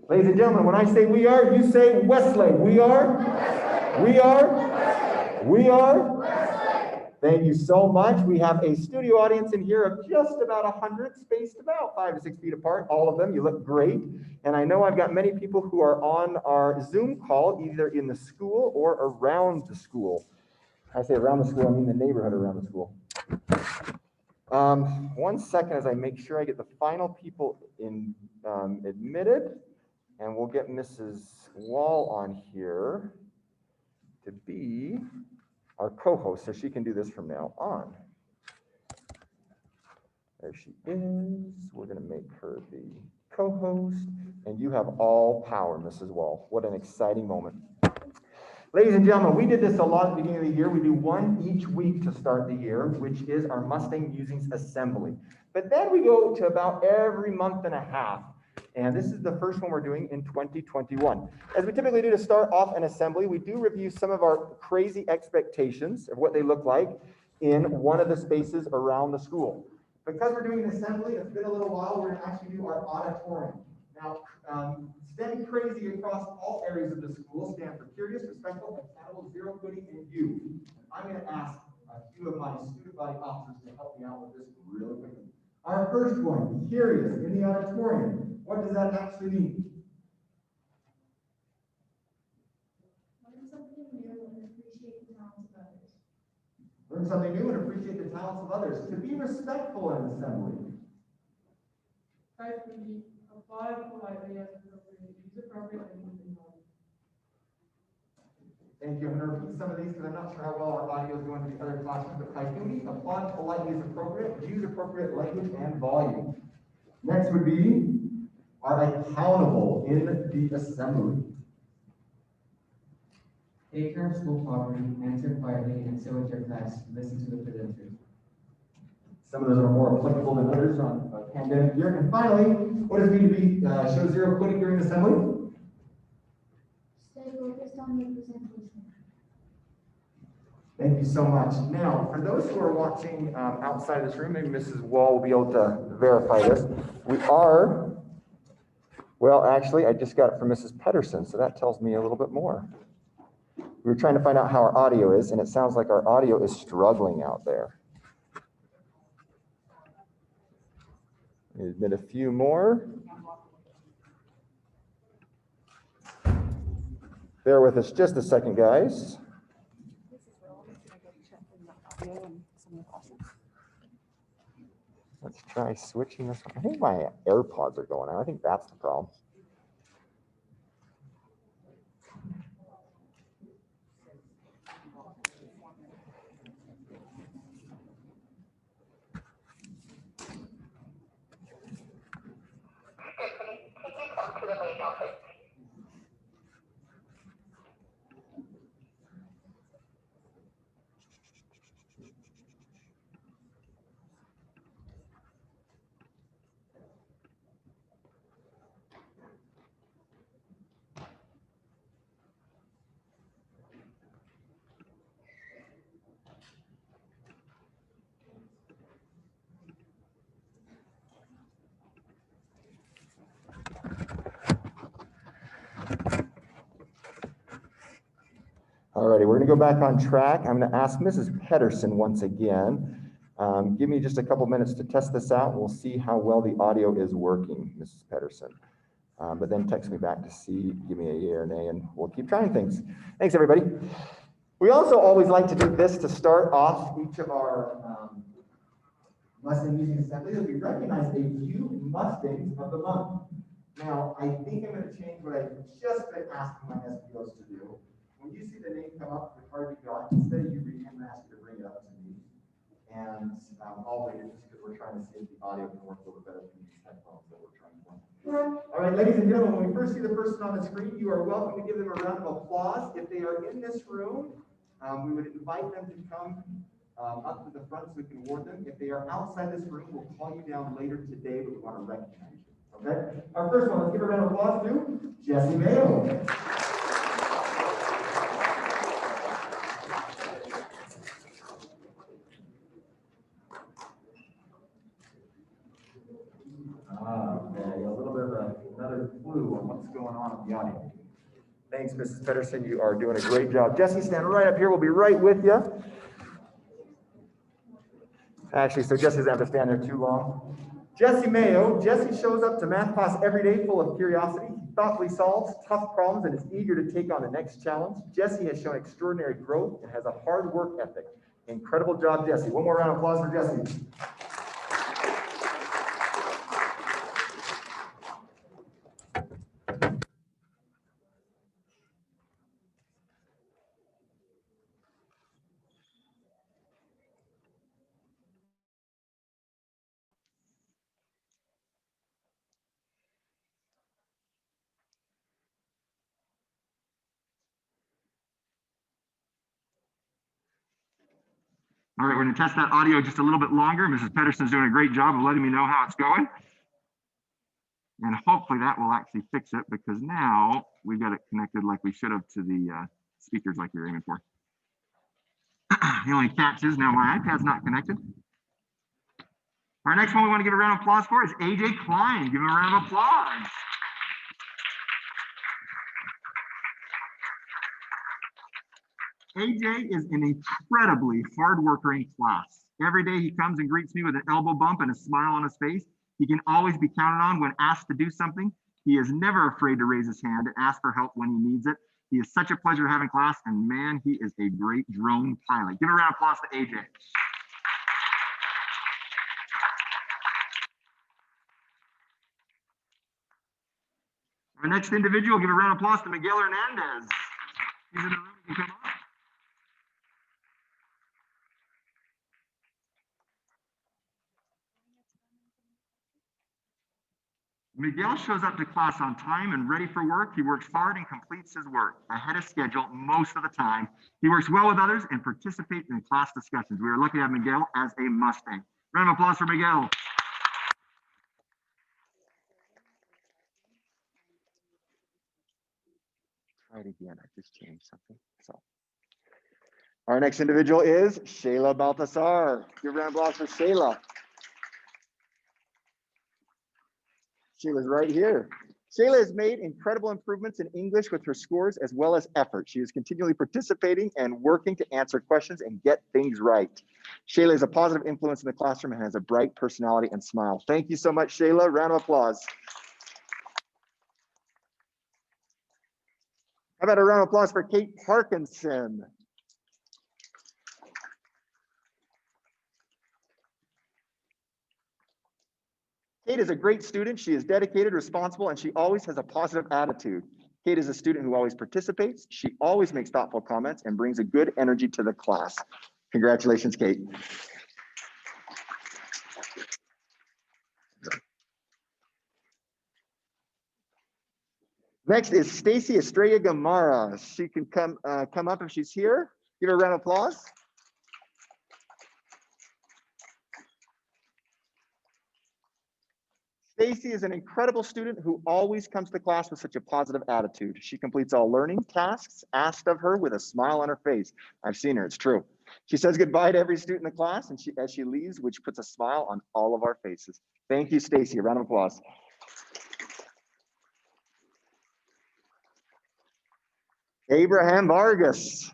Ladies and gentlemen, when I say we are, you say Westlake. We are? We are? We are? Thank you so much. We have a studio audience in here of just about 100, spaced about 5 to 6 feet apart. All of them, you look great. And I know I've got many people who are on our Zoom call, either in the school or around the school. I say around the school, I mean the neighborhood around the school. 1 second as I make sure I get the final people in admitted, and we'll get Mrs. Wall on here to be our co-host, so she can do this from now on. There she is. We're going to make her the co-host, and you have all power, Mrs. Wall. What an exciting moment. Ladies and gentlemen, we did this a lot at the beginning of the year. We do one each week to start the year, which is our Mustang Musings Assembly. But then we go to about every month and a half. And this is the first one we're doing in 2021. As we typically do to start off an assembly, we do review some of our crazy expectations of what they look like in one of the spaces around the school. Because we're doing an assembly, it's been a little while, we're going to actually do our auditorium. Now, stand crazy across all areas of the school. Stand for curious, respectful, accountable, zero quitting, and you. I'm going to ask a few of my student body officers to help me out with this really quickly. Our first one, curious, in the auditorium. What does that actually mean? Learn something new and appreciate the talents of others. Learn something new and appreciate the talents of others. To be respectful in assembly. Try to be applaud politely as appropriate, use appropriate language and tone. Thank you. I'm going to repeat some of these because I'm not sure how well our audio is going to the other classrooms, but Kaituni, applaud politely as appropriate, use appropriate language and volume. Next would be, are accountable in the assembly. Take care of school property, answer quietly, and sit with your class. Listen to the presenters. Some of those are more applicable than others on a pandemic year. And finally, what does it mean to be show zero quitting during assembly? Stay focused on your presentation. Thank you so much. Now, for those who are watching outside of this room, maybe Mrs. Wall will be able to verify this. We are, well, actually, I just got it from Mrs. Pedersen, so that tells me a little bit more. We were trying to find out how our audio is, and it sounds like our audio is struggling out there. We admit a few more. Bear with us just a second, guys. Let's try switching this. I think my AirPods are going out. I think that's the problem. All righty, we're going to go back on track. I'm going to ask Mrs. Pedersen once again. Give me just a couple minutes to test this out. We'll see how well the audio is working, Mrs. Pedersen. But then text me back to see, give me a yay or nay, and we'll keep trying things. Thanks, everybody. We also always like to do this to start off each of our Mustang Musing assemblies. We recognize a few Mustangs of the month. Now, I think I'm going to change what I've just been asking my SPOs to do. When you see the name come up, the card you got, instead of you reading, I'm going to ask you to bring it up to me. And I'll read it just because we're trying to see if the audio can work a little bit better from these headphones that we're trying to run. All right, ladies and gentlemen, when we first see the person on the screen, you are welcome to give them a round of applause. If they are in this room, we would invite them to come up to the front so we can award them. If they are outside this room, we'll call you down later today, but we want to recognize you. Okay? Our first one, let's give a round of applause to Jesse Mayo. Okay, a little bit of another clue on what's going on with the audio. Thanks, Mrs. Pedersen. You are doing a great job. Jesse, stand right up here. We'll be right with you. Actually, so Jesse doesn't have to stand there too long. Jesse Mayo. Jesse shows up to math class every day full of curiosity. He thoughtfully solves tough problems and is eager to take on the next challenge. Jesse has shown extraordinary growth and has a hard work ethic. Incredible job, Jesse. One more round of applause for Jesse. All right, we're going to test that audio just a little bit longer. Mrs. Pedersen's doing a great job of letting me know how it's going. And hopefully that will actually fix it, because now we've got it connected like we should have to the speakers like we were aiming for. The only catch is now my iPad's not connected. Our next one we want to give a round of applause for is AJ Klein. Give him a round of applause. AJ is an incredibly hard worker in class. Every day he comes and greets me with an elbow bump and a smile on his face. He can always be counted on when asked to do something. He is never afraid to raise his hand and ask for help when he needs it. He is such a pleasure having class, and man, he is a great drone pilot. Give a round of applause to AJ. Our next individual, give a round of applause to Miguel Hernandez. He's in the room, he can come on. Miguel shows up to class on time and ready for work. He works hard and completes his work ahead of schedule most of the time. He works well with others and participates in class discussions. We are lucky to have Miguel as a Mustang. Round of applause for Miguel. Try it again. I just changed something. So, our next individual is Shayla Balthasar. Give a round of applause for Shayla. Shayla's right here. Shayla has made incredible improvements in English with her scores as well as effort. She is continually participating and working to answer questions and get things right. Shayla is a positive influence in the classroom and has a bright personality and smile. Thank you so much, Shayla. Round of applause. How about a round of applause for Kate Parkinson? Kate is a great student. She is dedicated, responsible, and she always has a positive attitude. Kate is a student who always participates. She always makes thoughtful comments and brings a good energy to the class. Congratulations, Kate. Next is Stacy Estrella Gamora. She can come up if she's here. Give her a round of applause. Stacy is an incredible student who always comes to class with such a positive attitude. She completes all learning tasks asked of her with a smile on her face. I've seen her, it's true. She says goodbye to every student in the class and as she leaves, which puts a smile on all of our faces. Thank you, Stacy. A round of applause. Abraham Vargas.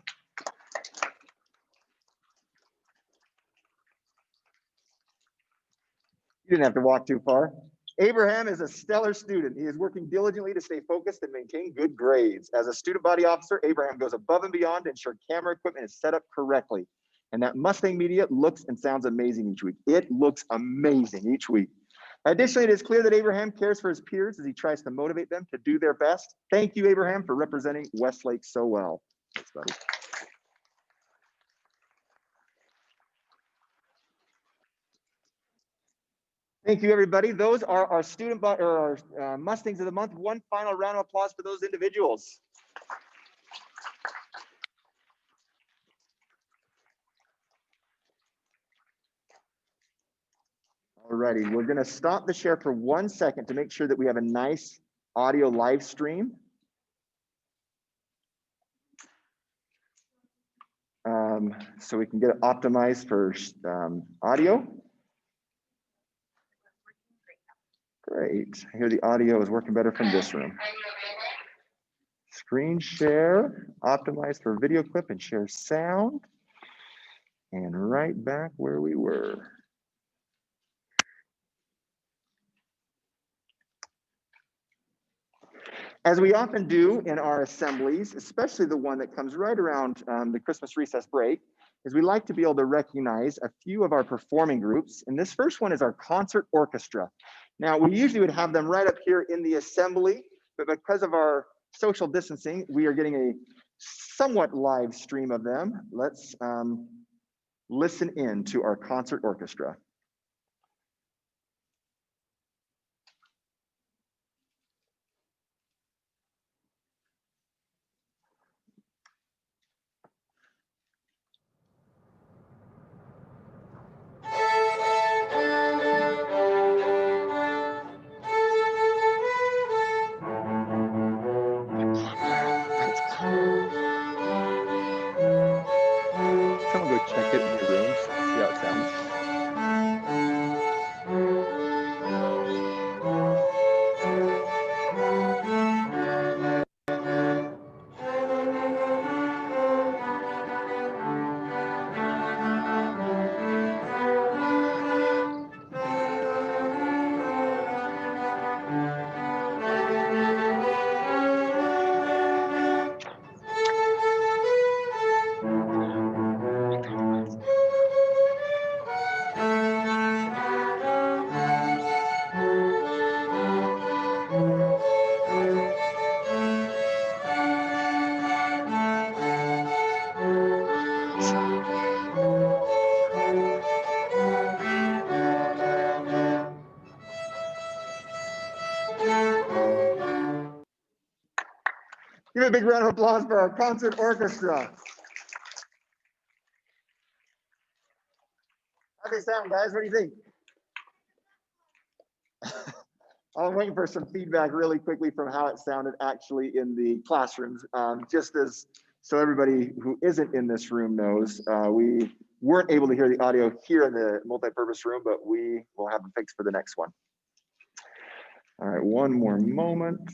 You didn't have to walk too far. Abraham is a stellar student. He is working diligently to stay focused and maintain good grades. As a student body officer, Abraham goes above and beyond to ensure camera equipment is set up correctly. And that Mustang media looks and sounds amazing each week. It looks amazing each week. Additionally, it is clear that Abraham cares for his peers as he tries to motivate them to do their best. Thank you, Abraham, for representing Westlake so well. Thanks, buddy. Thank you, everybody. Those are our our Mustangs of the month. One final round of applause for those individuals. All righty, we're going to stop the share for 1 second to make sure that we have a nice audio live stream. So we can get it optimized for audio. Great. I hear the audio is working better from this room. Screen share, optimized for video clip and share sound. And right back where we were. As we often do in our assemblies, especially the one that comes right around the Christmas recess break, is we like to be able to recognize a few of our performing groups. And this first one is our concert orchestra. Now, we usually would have them right up here in the assembly, but because of our social distancing, we are getting a somewhat live stream of them. Let's listen in to our concert orchestra. Someone go check it in your rooms, see how it sounds. Give a big round of applause for our concert orchestra. How do they sound, guys? What do you think? I'm waiting for some feedback really quickly from how it sounded actually in the classrooms. Just as so everybody who isn't in this room knows, we weren't able to hear the audio here in the multi-purpose room, but we will have a fix for the next one. All right, one more moment.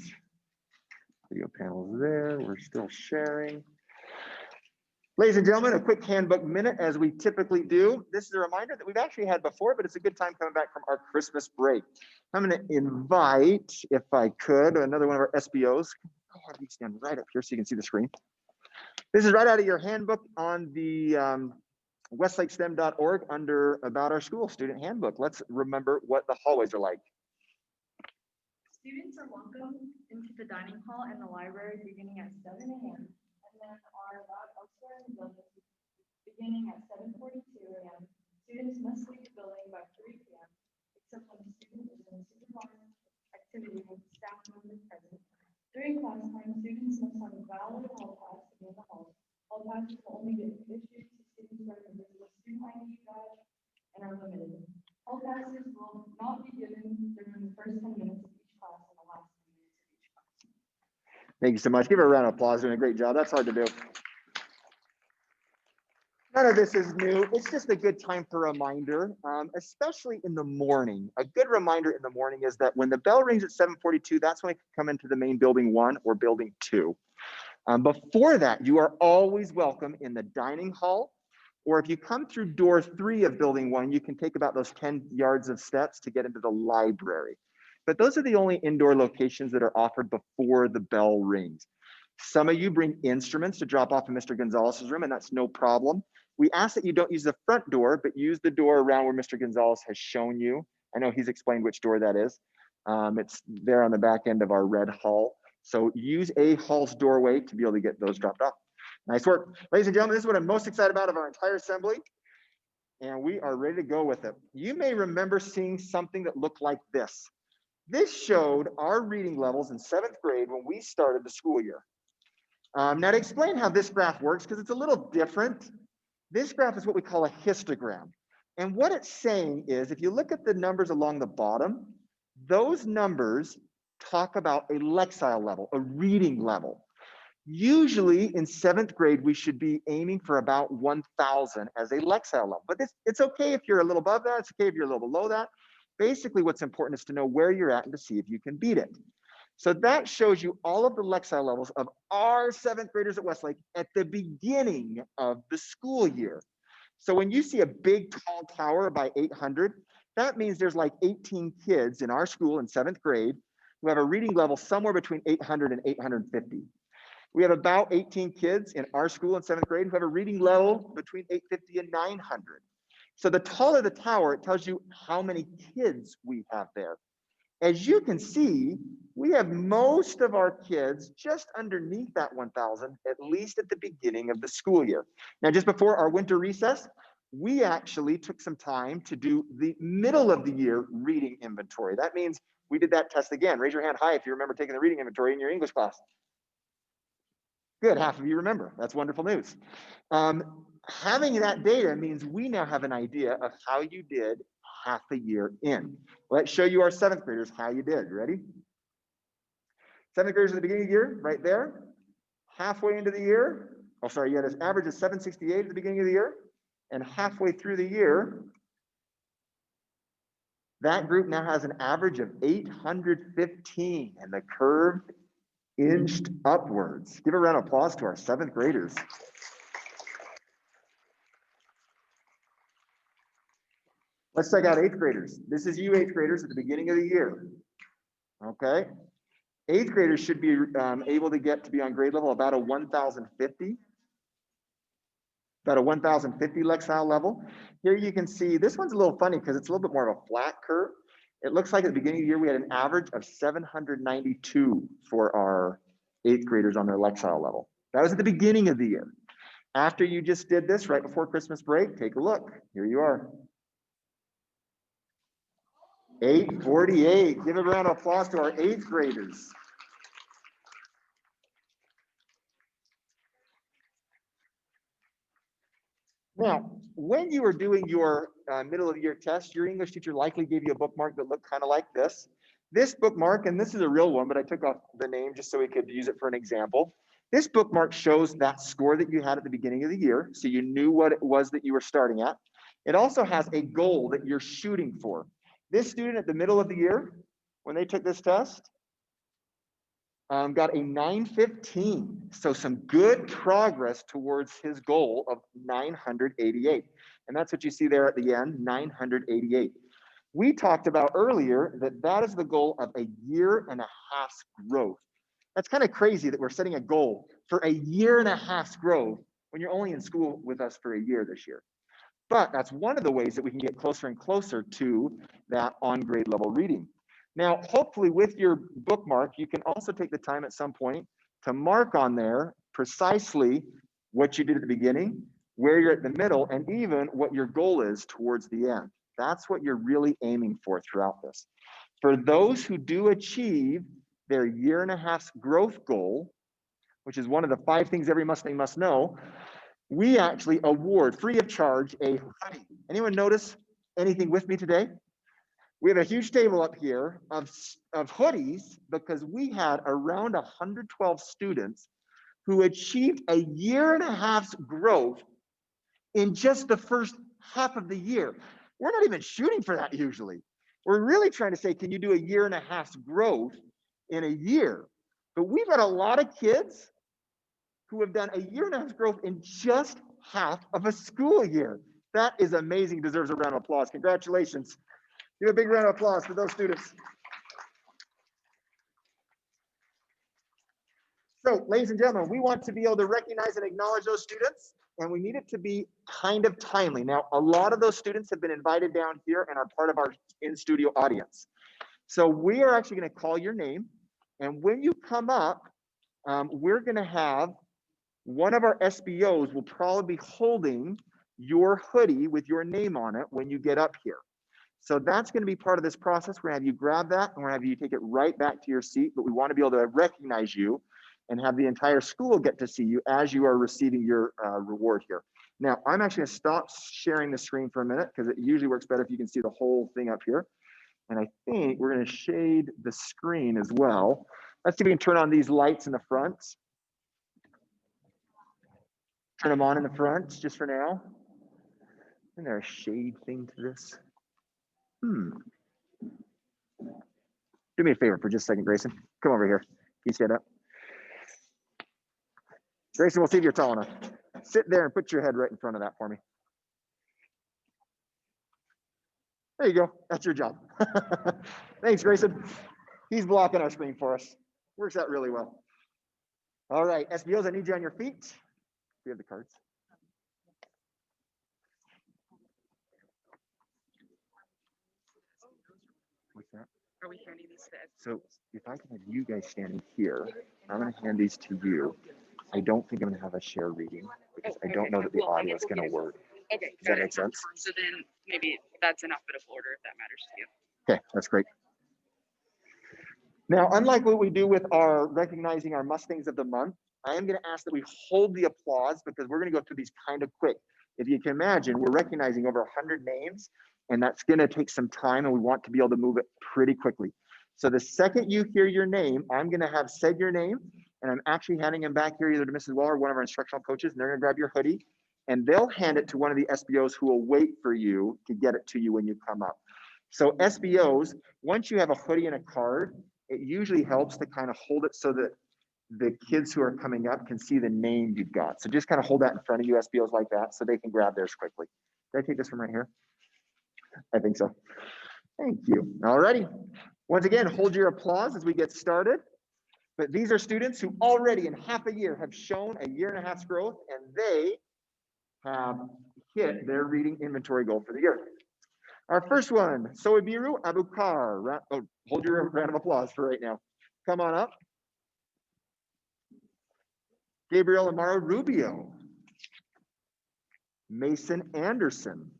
Video panels there, we're still sharing. Ladies and gentlemen, a quick handbook minute as we typically do. This is a reminder that we've actually had before, but it's a good time coming back from our Christmas break. I'm going to invite, if I could, another one of our SBOs. Go ahead and stand right up here so you can see the screen. This is right out of your handbook on the westlakestem.org under About Our School Student Handbook. Let's remember what the hallways are like. Students are welcome into the dining hall and the library beginning at 7 a.m. and then are allowed elsewhere in the building beginning at 7:42 a.m. Students must leave the building by 3 p.m. except when the student is in a supervised activity with staff members present. During class time, students must have a valid hall pass to be in the hall. Hall passes will only be issued to students wearing a visible student ID badge and are limited. Hall passes will not be given during the first 10 minutes of each class and the last 10 minutes of each class. Thank you so much. Give her a round of applause. Doing a great job. That's hard to do. None of this is new. It's just a good time for a reminder, especially in the morning. A good reminder in the morning is that when the bell rings at 7:42, that's when I come into the main building 1 or building 2. Before that, you are always welcome in the dining hall, or if you come through door 3 of building 1, you can take about those 10 yards of steps to get into the library. But those are the only indoor locations that are offered before the bell rings. Some of you bring instruments to drop off in Mr. Gonzalez's room, and that's no problem. We ask that you don't use the front door, but use the door around where Mr. Gonzalez has shown you. I know he's explained which door that is. It's there on the back end of our red hall. So use a hall's doorway to be able to get those dropped off. Nice work. Ladies and gentlemen, this is what I'm most excited about of our entire assembly. And we are ready to go with it. You may remember seeing something that looked like this. This showed our reading levels in 7th grade when we started the school year. Now to explain how this graph works, because it's a little different, this graph is what we call a histogram. And what it's saying is, if you look at the numbers along the bottom, those numbers talk about a lexile level, a reading level. Usually in 7th grade, we should be aiming for about 1,000 as a lexile level. But it's okay if you're a little above that. It's okay if you're a little below that. Basically, what's important is to know where you're at and to see if you can beat it. So that shows you all of the Lexile levels of our 7th graders at Westlake at the beginning of the school year. So when you see a big tall tower by 800, that means there's like 18 kids in our school in 7th grade who have a reading level somewhere between 800 and 850. We have about 18 kids in our school in 7th grade who have a reading level between 850 and 900. So the taller the tower, it tells you how many kids we have there. As you can see, we have most of our kids just underneath that 1,000, at least at the beginning of the school year. Now, just before our winter recess, we actually took some time to do the middle of the year reading inventory. That means we did that test again. Raise your hand high if you remember taking the reading inventory in your English class. Good, half of you remember. That's wonderful news. Having that data means we now have an idea of how you did half a year in. Let's show you our 7th graders how you did. Ready? 7th graders at the beginning of the year, right there. Halfway into the year, oh sorry, you had an average of 768 at the beginning of the year, and halfway through the year, that group now has an average of 815, and the curve inched upwards. Give a round of applause to our 7th graders. Let's check out 8th graders. This is you 8th graders at the beginning of the year. Okay. 8th graders should be able to get to be on grade level about a 1,050. About a 1,050 Lexile level. Here you can see, this one's a little funny because it's a little bit more of a flat curve. It looks like at the beginning of the year, we had an average of 792 for our 8th graders on their Lexile level. That was at the beginning of the year. After you just did this right before Christmas break, take a look. Here you are. 848. Give a round of applause to our 8th graders. Now, when you were doing your middle of the year test, your English teacher likely gave you a bookmark that looked kind of like this. This bookmark, and this is a real one, but I took off the name just so we could use it for an example. This bookmark shows that score that you had at the beginning of the year, so you knew what it was that you were starting at. It also has a goal that you're shooting for. This student at the middle of the year, when they took this test, got a 915. So some good progress towards his goal of 988. And that's what you see there at the end, 988. We talked about earlier that that is the goal of a year and a half's growth. That's kind of crazy that we're setting a goal for a year and a half's growth when you're only in school with us for a year this year. But that's one of the ways that we can get closer and closer to that on grade level reading. Now, hopefully with your bookmark, you can also take the time at some point to mark on there precisely what you did at the beginning, where you're at the middle, and even what your goal is towards the end. That's what you're really aiming for throughout this. For those who do achieve their year and a half's growth goal, which is one of the 5 things every Mustang must know, we actually award free of charge a hoodie. Anyone notice anything with me today? We have a huge table up here of hoodies because we had around 112 students who achieved a year and a half's growth in just the first half of the year. We're not even shooting for that usually. We're really trying to say, can you do a year and a half's growth in a year? But we've got a lot of kids who have done a year and a half's growth in just half of a school year. That is amazing, deserves a round of applause. Congratulations. Give a big round of applause for those students. So, ladies and gentlemen, we want to be able to recognize and acknowledge those students, and we need it to be kind of timely. Now, a lot of those students have been invited down here and are part of our in-studio audience. So we are actually going to call your name, and when you come up, we're going to have one of our SBOs will probably be holding your hoodie with your name on it when you get up here. So that's going to be part of this process. We're going to have you grab that and we're going to have you take it right back to your seat, but we want to be able to recognize you and have the entire school get to see you as you are receiving your reward here. Now, I'm actually going to stop sharing the screen for a minute because it usually works better if you can see the whole thing up here. And I think we're going to shade the screen as well. Let's see if we can turn on these lights in the front. Turn them on in the front just for now. Isn't there a shade thing to this? Do me a favor for just a second, Grayson. Come over here. Can you stand up? Grayson, we'll see if you're tall enough. Sit there and put your head right in front of that for me. There you go. That's your job. Thanks, Grayson. He's blocking our screen for us. Works out really well. All right, SBOs, I need you on your feet. Do you have the cards? What's that? Are we handing these to So if I can have you guys standing here, I'm going to hand these to you. I don't think I'm going to have a share reading because I don't know that the audio is going to work. Okay. Does that make sense? So then maybe that's in alphabetical order if that matters to you. Okay, that's great. Now, unlike what we do with our recognizing our Mustangs of the month, I am going to ask that we hold the applause because we're going to go through these kind of quick. If you can imagine, we're recognizing over 100 names, and that's going to take some time, and we want to be able to move it pretty quickly. So the second you hear your name, I'm going to have said your name, and I'm actually handing him back here either to Mrs. Waller or one of our instructional coaches, and they're going to grab your hoodie, and they'll hand it to one of the SBOs who will wait for you to get it to you when you come up. So SBOs, once you have a hoodie and a card, it usually helps to kind of hold it so that the kids who are coming up can see the name you've got. So just kind of hold that in front of you, SBOs, like that, so they can grab theirs quickly. Did I take this from right here? I think so. Thank you. All righty. Once again, hold your applause as we get started. But these are students who already in half a year have shown a year and a half's growth, and they have hit their reading inventory goal for the year. Our first one, Soibiru Abukar. Oh, hold your round of applause for right now. Come on up. Gabriel Amaro Rubio. Mason Anderson.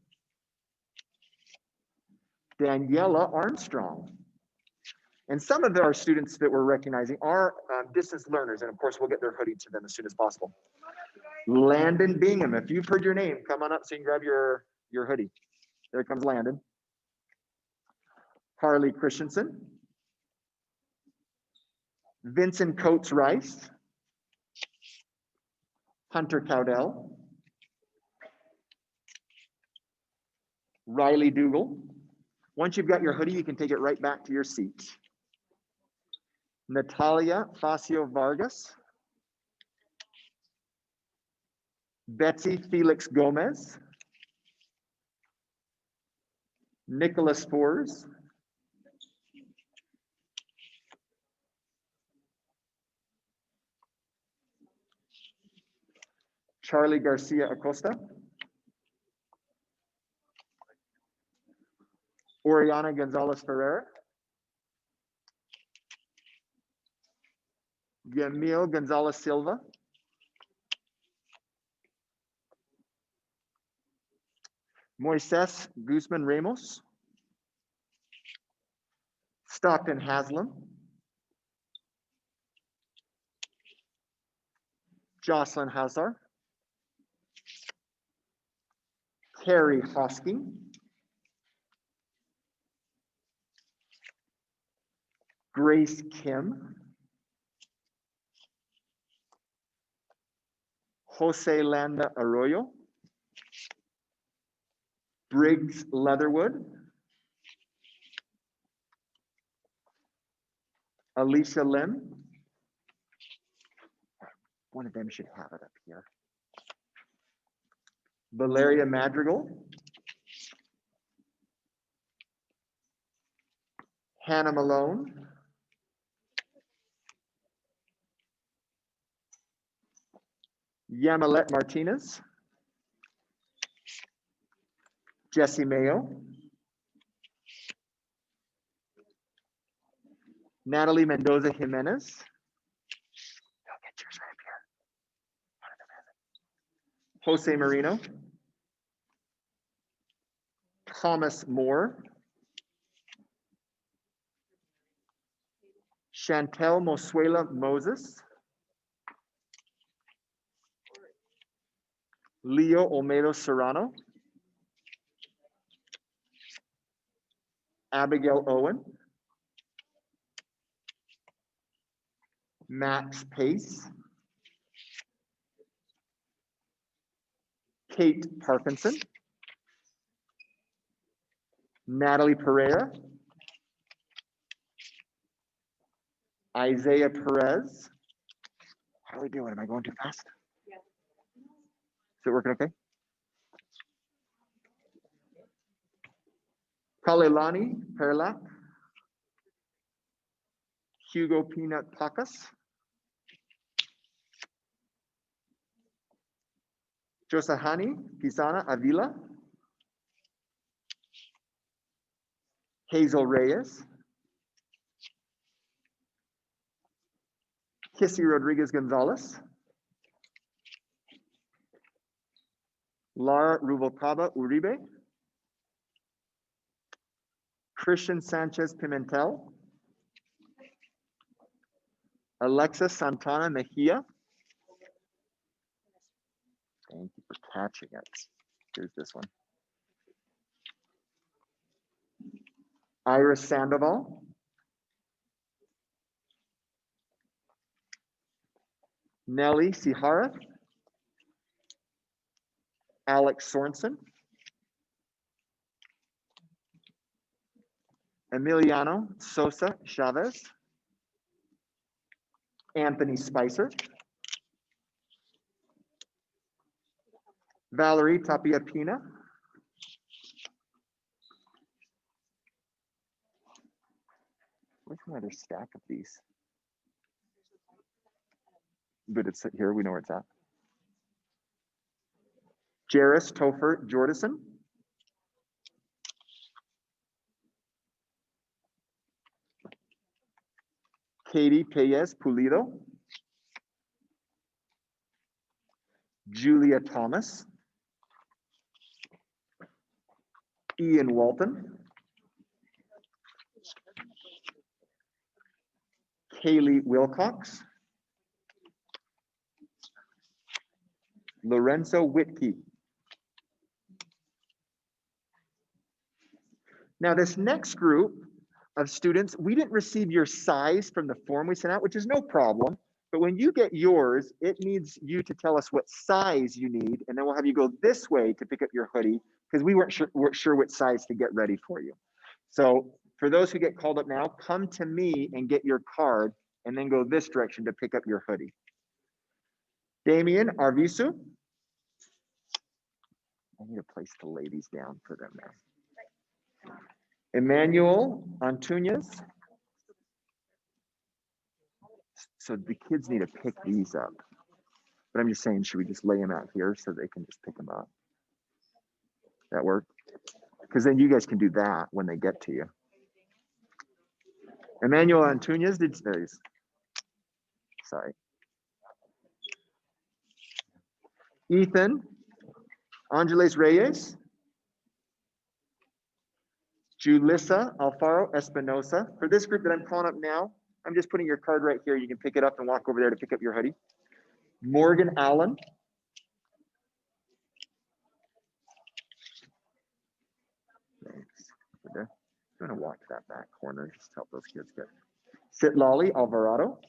Daniela Armstrong. And some of our students that we're recognizing are distance learners, and of course we'll get their hoodie to them as soon as possible. Landon Bingham, if you've heard your name, come on up so you can grab your hoodie. There comes Landon. Harley Christensen. Vincent Coates Rice. Hunter Cowdell. Riley Dougal. Once you've got your hoodie, you can take it right back to your seat. Natalia Facio Vargas. Betsy Felix Gomez. Nicholas Fours. Charlie Garcia Acosta. Oriana Gonzalez Ferrer. Yamil Gonzalez Silva. Moises Guzman Ramos. Stockton Haslam. Jocelyn Hazar. Carrie Hosking. Grace Kim. Jose Landa Arroyo. Briggs Leatherwood. Alicia Lim. One of them should have it up here. Valeria Madrigal. Hannah Malone. Yamilet Martinez. Jesse Mayo. Natalie Mendoza Jimenez. Go get yours right here. One of them has it. Jose Marino. Thomas Moore. Chantel Mosuela Moses. Leo Olmedo Serrano. Abigail Owen. Max Pace. Kate Parkinson. Natalie Pereira. Isaiah Perez. How are we doing? Am I going too fast? Yeah. Is it working okay? Kalelani Perlak. Hugo Peanut Pacas. Josahani Pisana Avila. Hazel Reyes. Kissy Rodriguez Gonzalez. Lara Rubalcaba Uribe. Christian Sanchez Pimentel. Alexa Santana Mejia. Thank you for catching it. Here's this one. Iris Sandoval. Nelly Sihara. Alex Sorensen. Emiliano Sosa Chavez. Anthony Spicer. Valerie Tapia Pina. Where's another stack of these? But it's here, we know where it's at. Jairus Topher Jordison. Katie Payez Pulido. Julia Thomas. Ian Walton. Kaylee Wilcox. Lorenzo Whitkey. Now this next group of students, we didn't receive your size from the form we sent out, which is no problem. But when you get yours, it needs you to tell us what size you need, and then we'll have you go this way to pick up your hoodie because we weren't sure what size to get ready for you. So for those who get called up now, come to me and get your card and then go this direction to pick up your hoodie. Damien Arvisu. I need a place to lay these down for them now. Emmanuel Antunes. So the kids need to pick these up. But I'm just saying, should we just lay them out here so they can just pick them up? That work? Because then you guys can do that when they get to you. Emmanuel Antunes did these. Sorry. Ethan Angeles Reyes. Julissa Alfaro Espinosa. For this group that I'm calling up now, I'm just putting your card right here. You can pick it up and walk over there to pick up your hoodie. Morgan Allen. Thanks. I'm going to walk to that back corner. Just help those kids get. Sitlali Alvarado.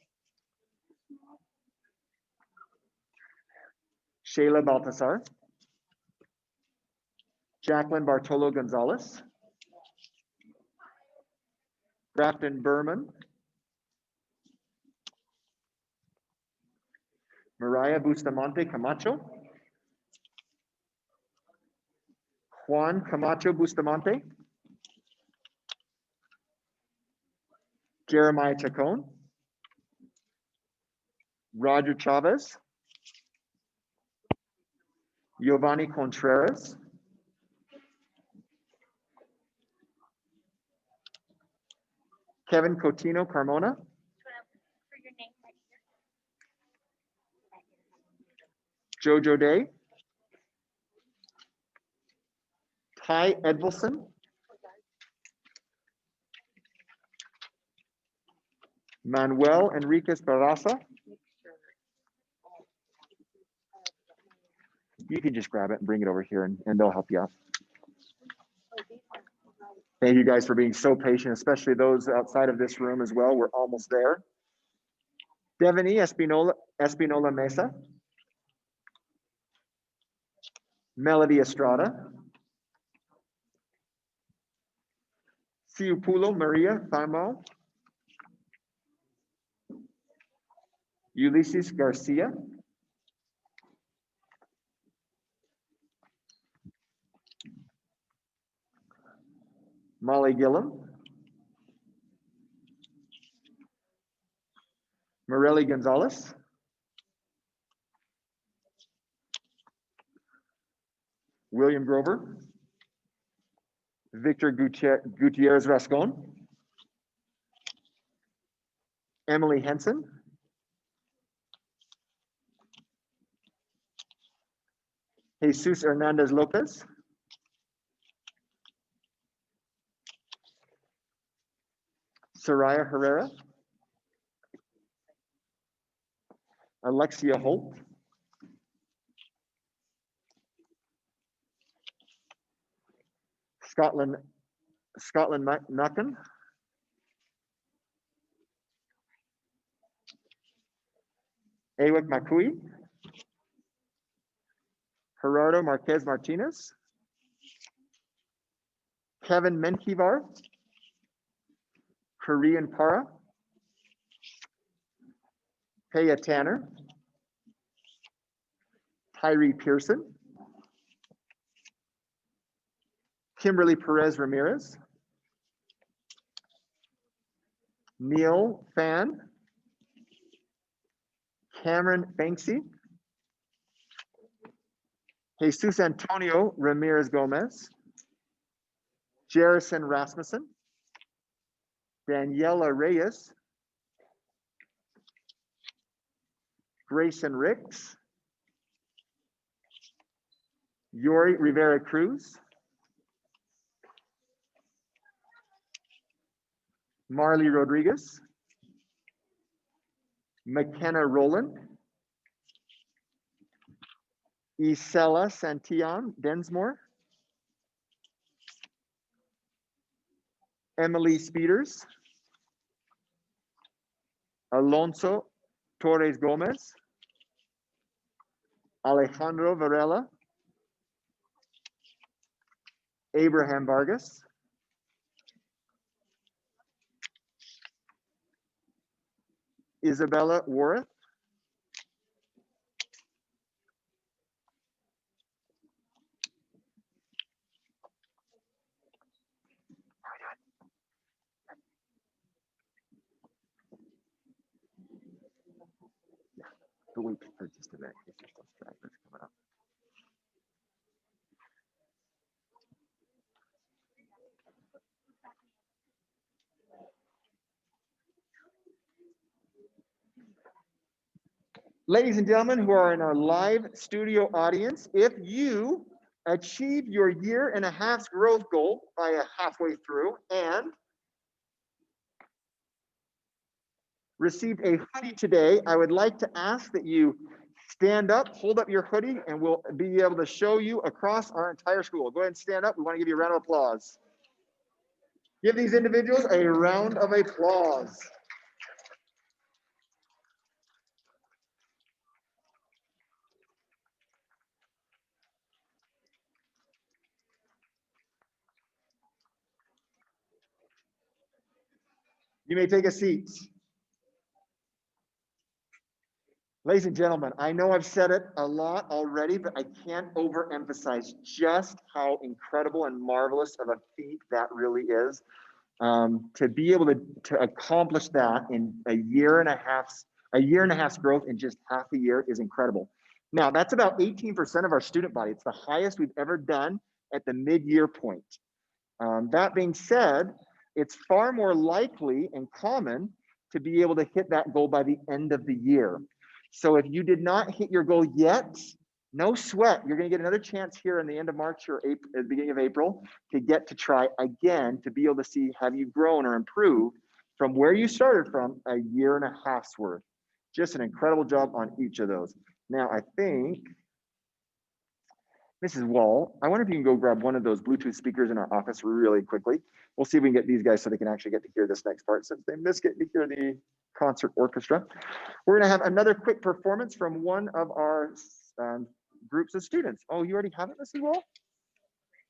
Shayla Balthasar. Jacqueline Bartolo Gonzalez. Grafton Berman. Mariah Bustamante Camacho. Juan Camacho Bustamante. Jeremiah Chacon. Roger Chavez. Giovanni Contreras. Kevin Cotino Carmona. Jojo Day. Ty Edvilson. Manuel Enriquez Barraza. You can just grab it and bring it over here and they'll help you out. Thank you guys for being so patient, especially those outside of this room as well. We're almost there. Devani Espinola Mesa. Melody Estrada. Ciupulo Maria Tharmo. Ulysses Garcia. Molly Gillum. Morelli Gonzalez. William Grover. Victor Gutierrez Rascon. Emily Henson. Jesus Hernandez Lopez. Soraya Herrera. Alexia Holt. Scotland Nucken. Awik Makui. Gerardo Marquez Martinez. Kevin Menkivar. Korean Para. Paya Tanner. Tyree Pearson. Kimberly Perez Ramirez. Neil Fan. Cameron Banksy. Jesus Antonio Ramirez Gomez. Jerison Rasmussen. Daniela Reyes. Grayson Ricks. Yori Rivera Cruz. Marley Rodriguez. McKenna Rowland. Isela Santillan Densmore. Emily Speeders. Alonso Torres Gomez. Alejandro Varela. Abraham Vargas. Isabella Wareth. But wait for just a minute. If there's still stragglers coming up. Ladies and gentlemen who are in our live studio audience, if you achieve your 1.5 year growth goal by halfway through and received a hoodie today, I would like to ask that you stand up, hold up your hoodie, and we'll be able to show you across our entire school. Go ahead and stand up. We want to give you a round of applause. Give these individuals a round of applause. You may take a seat. Ladies and gentlemen, I know I've said it a lot already, but I can't overemphasize just how incredible and marvelous of a feat that really is. To be able to accomplish that in a year and a half's growth in just half a year is incredible. Now, that's about 18% of our student body. It's the highest we've ever done at the mid-year point. That being said, it's far more likely and common to be able to hit that goal by the end of the year. So if you did not hit your goal yet, no sweat. You're going to get another chance here in the end of March or April, at the beginning of April to get to try again to be able to see have you grown or improved from where you started from a 1.5 years worth. Just an incredible job on each of those. Now, I think, Mrs. Wall, I wonder if you can go grab one of those Bluetooth speakers in our office really quickly. We'll see if we can get these guys so they can actually get to hear this next part since they missed getting to hear the concert orchestra. We're going to have another quick performance from one of our groups of students. Oh, you already have it, Mrs. Wall?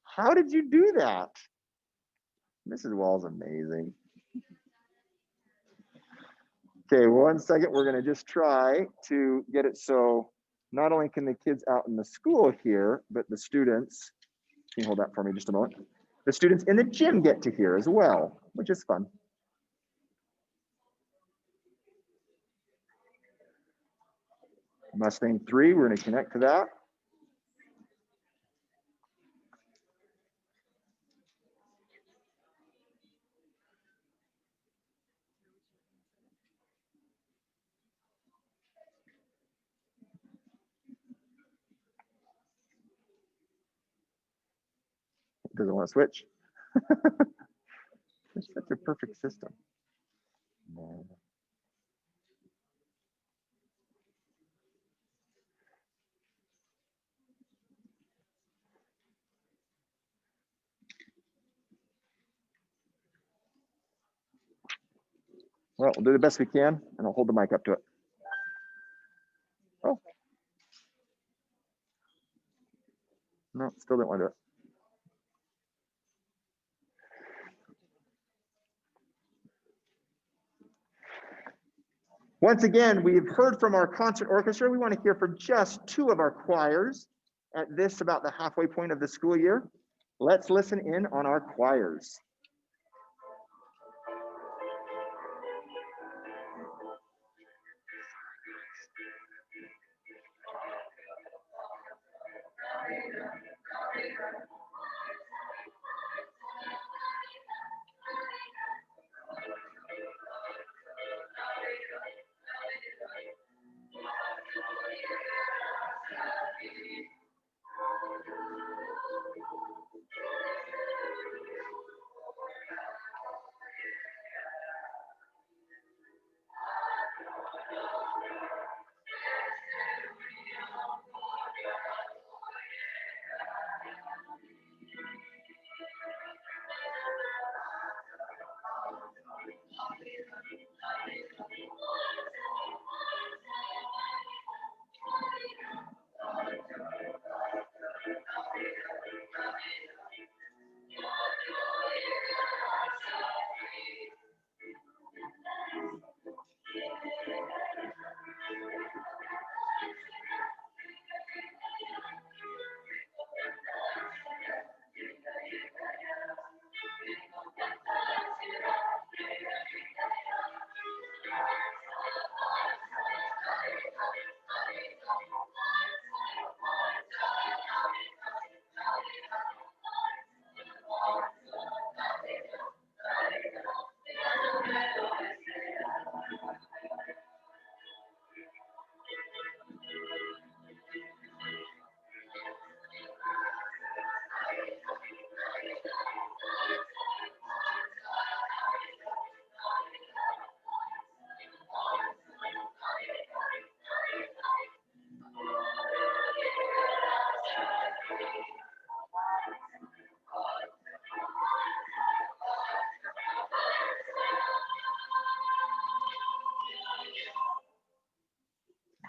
How did you do that? Mrs. Wall's amazing. Okay, 1 second. We're going to just try to get it so not only can the kids out in the school hear, but the students, can you hold that for me just a moment? The students in the gym get to hear as well, which is fun. Mustang 3, we're going to connect to that. It doesn't want to switch. It's such a perfect system. No. Well, we'll do the best we can, and I'll hold the mic up to it. Oh. No, still didn't want to do it. Once again, we've heard from our concert orchestra. We want to hear from just 2 of our choirs at this about the halfway point of the school year. Let's listen in on our choirs.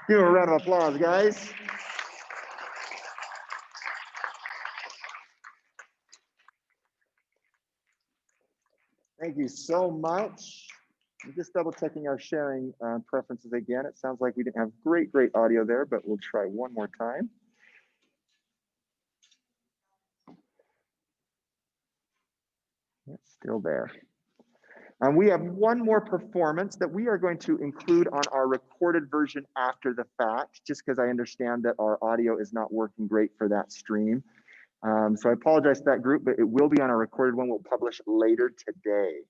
Give them a round of applause, guys. Thank you so much. I'm just double checking our sharing preferences again. It sounds like we didn't have great audio there, but we'll try one more time. It's still there. We have one more performance that we are going to include on our recorded version after the fact, just because I understand that our audio is not working great for that stream. So I apologize to that group, but it will be on our recorded one we'll publish later today.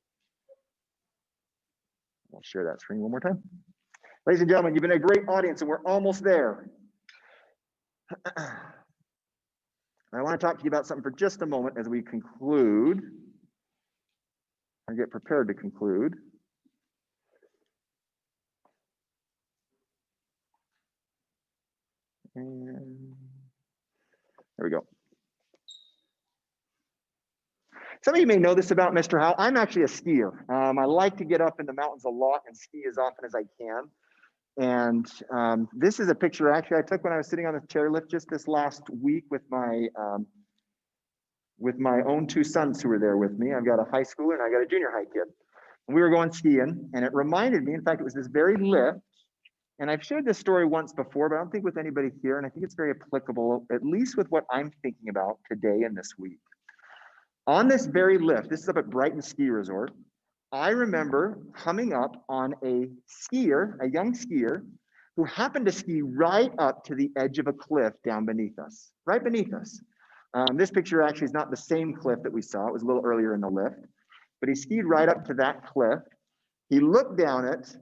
I'll share that screen one more time. Ladies and gentlemen, you've been a great audience and we're almost there. I want to talk to you about something for just a moment as we conclude. I get prepared to conclude. And there we go. Some of you may know this about Mr. Howell. I'm actually a skier. I like to get up in the mountains a lot and ski as often as I can. And this is a picture actually I took when I was sitting on the chairlift just this last week with my own 2 sons who were there with me. I've got a high schooler and I got a junior high kid. We were going skiing, and it reminded me, in fact, it was this very lift, and I've shared this story once before, but I don't think with anybody here, and I think it's very applicable, at least with what I'm thinking about today and this week. On this very lift, this is up at Brighton Ski Resort, I remember coming up on a skier, a young skier, who happened to ski right up to the edge of a cliff down beneath us, right beneath us. This picture actually is not the same cliff that we saw. It was a little earlier in the lift, but he skied right up to that cliff. He looked down it,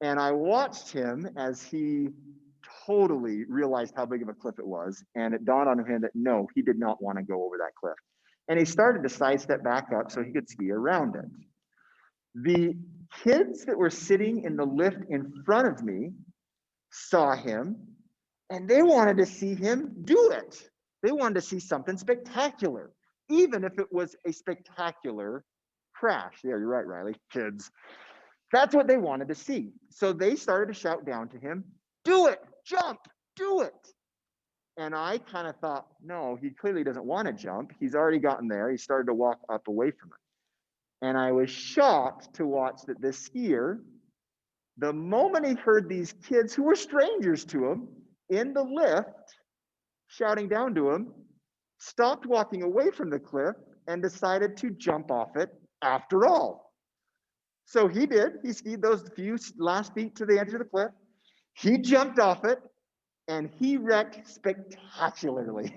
and I watched him as he totally realized how big of a cliff it was. And it dawned on him that no, he did not want to go over that cliff. And he started to sidestep back up so he could ski around it. The kids that were sitting in the lift in front of me saw him, and they wanted to see him do it. They wanted to see something spectacular, even if it was a spectacular crash. Yeah, you're right, Riley, kids. That's what they wanted to see. So they started to shout down to him, do it, jump, do it. And I kind of thought, no, he clearly doesn't want to jump. He's already gotten there. He started to walk up away from it. And I was shocked to watch that this skier, the moment he heard these kids who were strangers to him in the lift shouting down to him, stopped walking away from the cliff and decided to jump off it after all. So he did. He skied those few last feet to the edge of the cliff. He jumped off it and he wrecked spectacularly.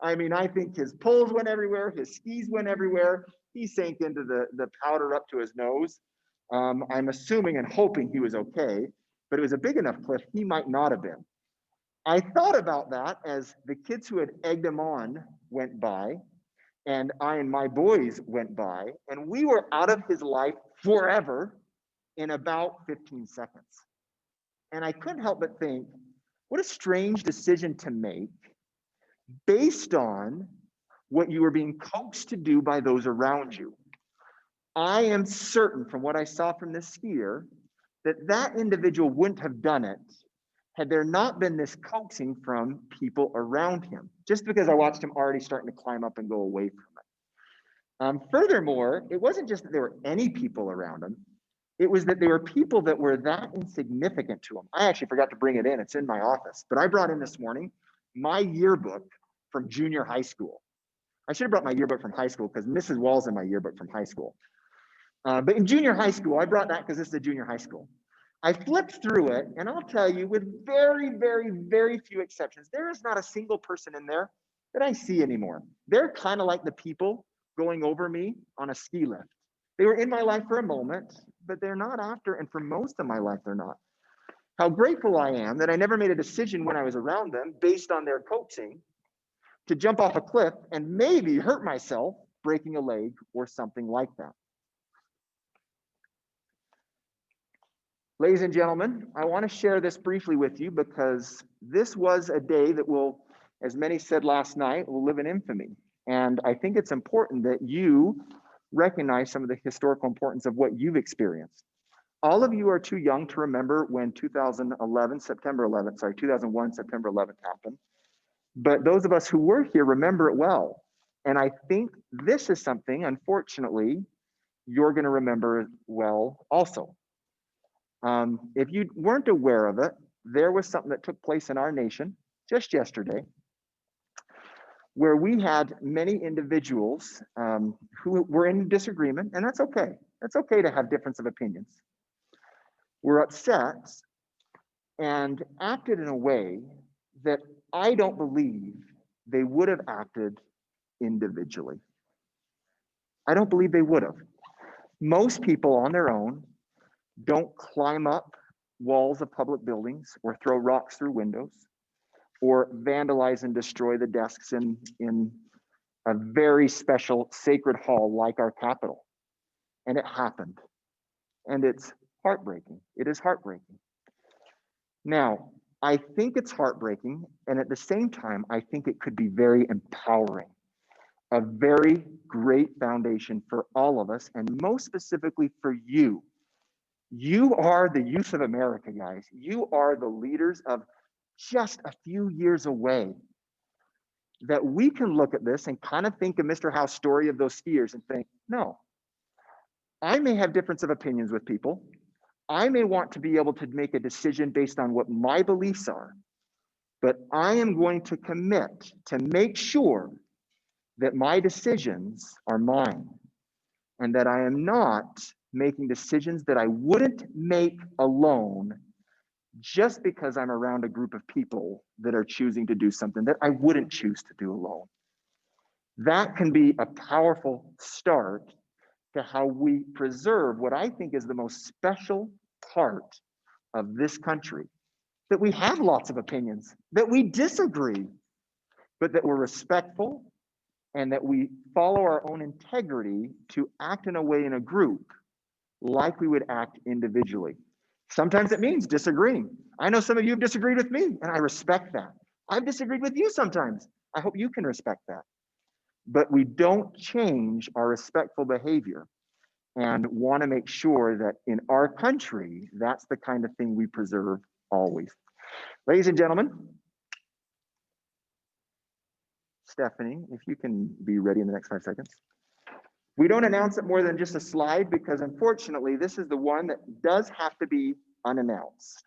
I mean, I think his poles went everywhere. His skis went everywhere. He sank into the powder up to his nose. I'm assuming and hoping he was okay, but it was a big enough cliff he might not have been. I thought about that as the kids who had egged him on went by, and I and my boys went by, and we were out of his life forever in about 15 seconds. And I couldn't help but think, what a strange decision to make based on what you were being coaxed to do by those around you. I am certain from what I saw from this skier that that individual wouldn't have done it had there not been this coaxing from people around him, just because I watched him already starting to climb up and go away from it. Furthermore, it wasn't just that there were any people around him, it was that there were people that were that insignificant to him. I actually forgot to bring it in, it's in my office, but I brought in this morning my yearbook from junior high school. I should have brought my yearbook from high school because Mrs. Wall's in my yearbook from high school. But in junior high school, I brought that because this is a junior high school. I flipped through it, and I'll tell you, with very, very, very few exceptions, there is not a single person in there that I see anymore. They're kind of like the people going over me on a ski lift. They were in my life for a moment, but they're not after, and for most of my life, they're not. How grateful I am that I never made a decision when I was around them based on their coaxing to jump off a cliff and maybe hurt myself breaking a leg or something like that. Ladies and gentlemen, I want to share this briefly with you because this was a day that will, as many said last night, will live in infamy. And I think it's important that you recognize some of the historical importance of what you've experienced. All of you are too young to remember when 2001, September 11th happened. But those of us who were here remember it well. And I think this is something, unfortunately, you're going to remember well also. If you weren't aware of it, there was something that took place in our nation just yesterday where we had many individuals who were in disagreement, and that's okay. It's okay to have difference of opinions. Were upset and acted in a way that I don't believe they would have acted individually. I don't believe they would have. Most people on their own don't climb up walls of public buildings or throw rocks through windows or vandalize and destroy the desks in a very special sacred hall like our Capitol. And it happened. And it's heartbreaking. It is heartbreaking. Now, I think it's heartbreaking, and at the same time, I think it could be very empowering. A very great foundation for all of us, and most specifically for you. You are the youth of America, guys. You are the leaders of just a few years away. That we can look at this and kind of think of Mr. Howe's story of those skiers and think, no, I may have difference of opinions with people. I may want to be able to make a decision based on what my beliefs are, but I am going to commit to make sure that my decisions are mine and that I am not making decisions that I wouldn't make alone just because I'm around a group of people that are choosing to do something that I wouldn't choose to do alone. That can be a powerful start to how we preserve what I think is the most special part of this country, that we have lots of opinions, that we disagree, but that we're respectful and that we follow our own integrity to act in a way in a group like we would act individually. Sometimes it means disagreeing. I know some of you have disagreed with me, and I respect that. I've disagreed with you sometimes. I hope you can respect that. But we don't change our respectful behavior and want to make sure that in our country, that's the kind of thing we preserve always. Ladies and gentlemen, Stephanie, if you can be ready in the next 5 seconds. We don't announce it more than just a slide because unfortunately, this is the one that does have to be unannounced.